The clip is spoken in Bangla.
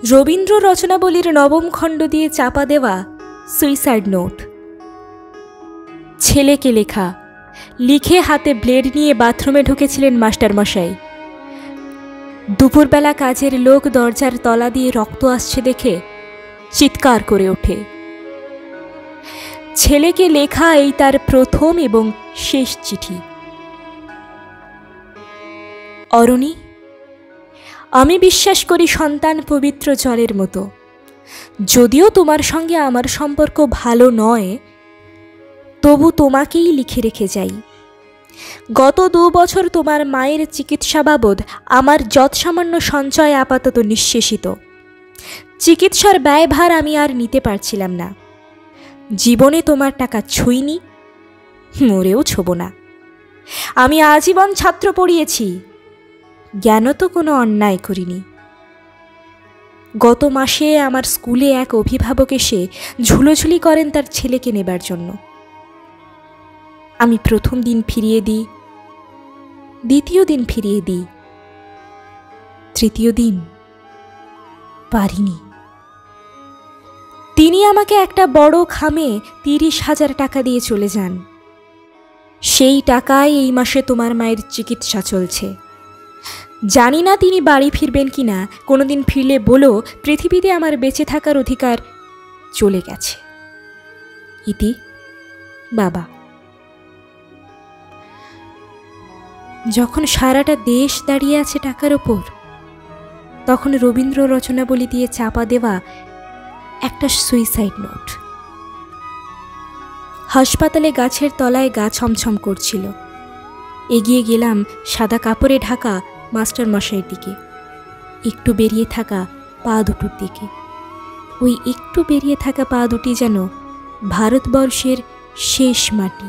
রবীন্দ্র রচনাবলীর নবম খণ্ড দিয়ে চাপা দেওয়া সুইসাইড নোট। ছেলেকে লেখা, লিখে হাতে ব্লেড নিয়ে বাথরুমে ঢুকেছিলেন মাস্টারমশাই। দুপুরবেলা কাজের লোক দরজার তলা দিয়ে রক্ত আসছে দেখে চিৎকার করে ওঠে। ছেলেকে লেখা এই তার প্রথম এবং শেষ চিঠি। অরণি, আমি বিশ্বাস করি সন্তান পবিত্র জলের মতো। যদিও তোমার সঙ্গে আমার সম্পর্ক ভালো নয়, তবু তোমাকেই লিখে রেখে যাই। গত 2 বছর তোমার মায়ের চিকিৎসা বাবদ আমার যৎসামান্য সঞ্চয় আপাতত নিঃশেষিত। চিকিৎসার ব্যয়ভার আমি আর নিতে পারছিলাম না। জীবনে তোমার টাকা ছুঁইনি, মরেও ছোব না। আমি আজীবন ছাত্র পড়িয়েছি, জ্ঞানও তো কোনো অন্যায় করিনি। গত মাসে আমার স্কুলে এক অভিভাবক এসে ঝুলোঝুলি করেন তার ছেলেকে নেবার জন্য। আমি প্রথম দিন ফিরিয়ে দিই, দ্বিতীয় দিন ফিরিয়ে দিই, তৃতীয় দিন পারিনি। তিনি আমাকে একটা বড় খামে 30,000 টাকা দিয়ে চলে যান। সেই টাকায় এই মাসে তোমার মায়ের চিকিৎসা চলছে। জানি না তিনি বাড়ি ফিরবেন কিনা। কোনোদিন ফিরলে বলো পৃথিবীতে আমার বেঁচে থাকার অধিকার চলে গেছে। ইতি, বাবা। যখন সারাটা দেশ দাঁড়িয়ে আছে টাকার ওপর, তখন রবীন্দ্র রচনাবলী দিয়ে চাপা দেওয়া একটা সুইসাইড নোট। হাসপাতালে গাছের তলায় গা ছমছম করছিল। এগিয়ে গেলাম সাদা কাপড়ে ঢাকা মাস্টারমশাইয়ের দিকে, একটু বেরিয়ে থাকা পা দুটোর দিকে। ওই একটু বেরিয়ে থাকা পা দুটি যেন ভারতবর্ষের শেষ মাটি।